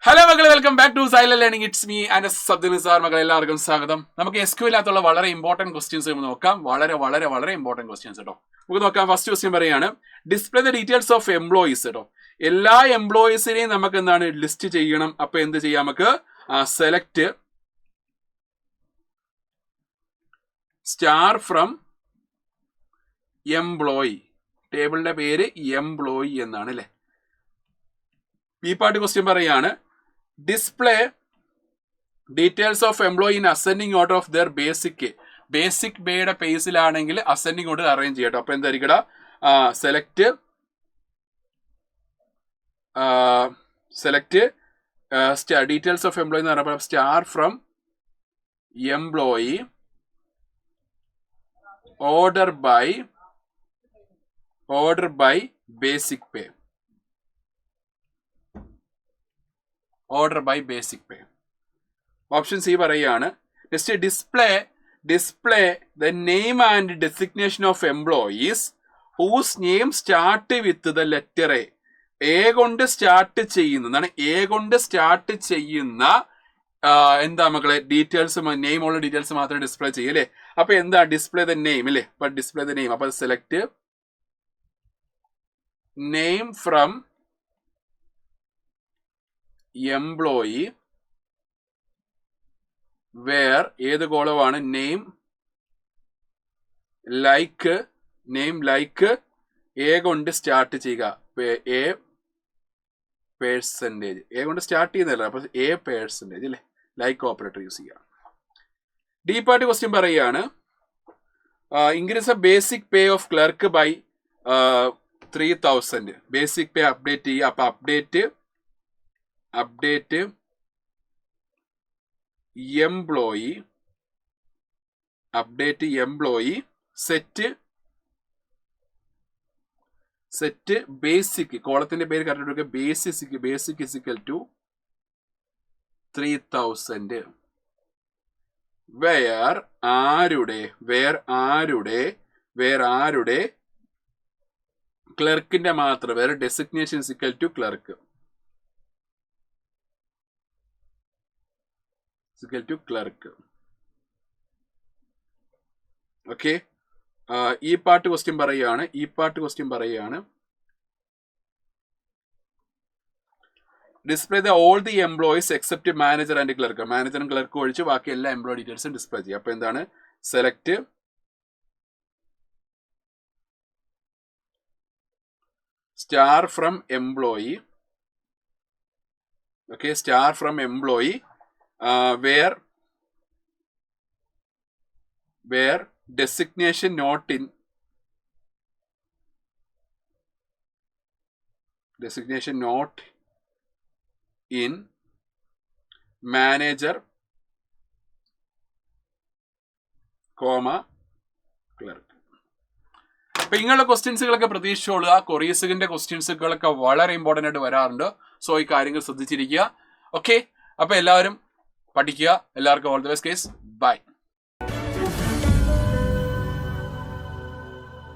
Hello മക്കളെ, welcome back to silent learning. It's me and Sabd Nisar. മക്കളെ എല്ലാവർക്കും സ്വാഗതം. നമുക്ക് SQL അകത്തുള്ള വളരെ ഇമ്പോർട്ടന്റ് ക്വസ്റ്റ്യൻസ് നോക്കാം. വളരെ ഇമ്പോർട്ടന്റ് ക്വസ്റ്റ്യൻസ് കേട്ടോ. നമുക്ക് നോക്കാം. ഫസ്റ്റ് ക്വസ്റ്റ്യൻ പറയാണ്, display the details of employees കേട്ടോ. എല്ലാ എംപ്ലോയീസിനെയും നമുക്ക് എന്താണ് ലിസ്റ്റ് ചെയ്യണം. അപ്പൊ എന്ത് ചെയ്യാം, നമുക്ക് സെലക്ട് സ്റ്റാർ ഫ്രം എംപ്ലോയി. ടേബിളിന്റെ പേര് എംപ്ലോയി എന്നാണ് അല്ലെ. ഈ പാർട്ട് ക്വസ്റ്റ്യൻ പറയാണ്, display details of employee in ascending order of their basic പേയുടെ പേസിലാണെങ്കിൽ അസെൻഡിങ് ഓർഡർ അറേഞ്ച് ചെയ്യട്ടോ. അപ്പൊ എന്തായിരിക്കട, സെലക്ട് ഡീറ്റെയിൽസ് ഓഫ് എംപ്ലോയി എന്ന് പറഞ്ഞപ്പോൾ star from employee order by basic pay. Order by basic pay. Option C പറയുകയാണ്, next display the name and designation of employees whose name start with the letter A കൊണ്ട് start ചെയ്യുന്നതാണ്. A കൊണ്ട് start ചെയ്യുന്ന എന്താ മക്കളെ details, name ഉള്ള details മാത്രമേ display ചെയ്യും അല്ലേ. അപ്പൊ എന്താ ഡിസ്പ്ലേ ദ നെയിം അല്ലേ. അപ്പൊ ഡിസ്പ്ലേ ദ നെയിം, അപ്പൊ select name from employee where ഏത് കോളമാണ് നെയിം ലൈക്ക് എ കൊണ്ട് സ്റ്റാർട്ട് ചെയ്യുക. എ പേഴ്സൻറ്റേജ് എ കൊണ്ട് സ്റ്റാർട്ട് ചെയ്യുന്നതല്ല, അപ്പൊ എ പേഴ്സൻറ്റേജ് അല്ലേ. ലൈക്ക് ഓപ്പറേറ്റർ യൂസ് ചെയ്യുക. ഡി പാർട്ട് ക്വസ്റ്റ്യൻ പറയുകയാണ്, increase a basic pay of clerk by 3000. Basic pay update ചെയ്യുക. അപ്പൊ അപ്ഡേറ്റ് എംപ്ലോയി സെറ്റ് ബേസിക്, കോളത്തിന്റെ പേര് correct basic is equal to 3000 where ആരുടെ ക്ലർക്കിന്റെ മാത്രം, വേറെ designation is equal to clerk okay. ഈ പാർട്ട് ക്വസ്റ്റ്യൻ പറയുകയാണ്, display the all the employees except manager and clerk. മാനേജറും ക്ലർക്കും ഒഴിച്ച് ബാക്കി എല്ലാ എംപ്ലോയി ഡീറ്റെയിൽസും ഡിസ്പ്ലേ ചെയ്യുക. അപ്പൊ എന്താണ്, select star from employee. Okay, star from employee where designation not in manager, clerk. അപ്പൊ ഇങ്ങനെയുള്ള ക്വസ്റ്റ്യൻസുകളൊക്കെ പ്രതീക്ഷിച്ചോളുക. കൊറിയസിന്റെ ക്വസ്റ്റ്യൻസുകളൊക്കെ വളരെ ഇമ്പോർട്ടന്റ് ആയിട്ട് വരാറുണ്ട്. സോ ഈ കാര്യങ്ങൾ ശ്രദ്ധിച്ചിരിക്കുക. ഓക്കെ, അപ്പൊ എല്ലാവരും പഠിക്കുക. എല്ലാവർക്കും all the best guys. By.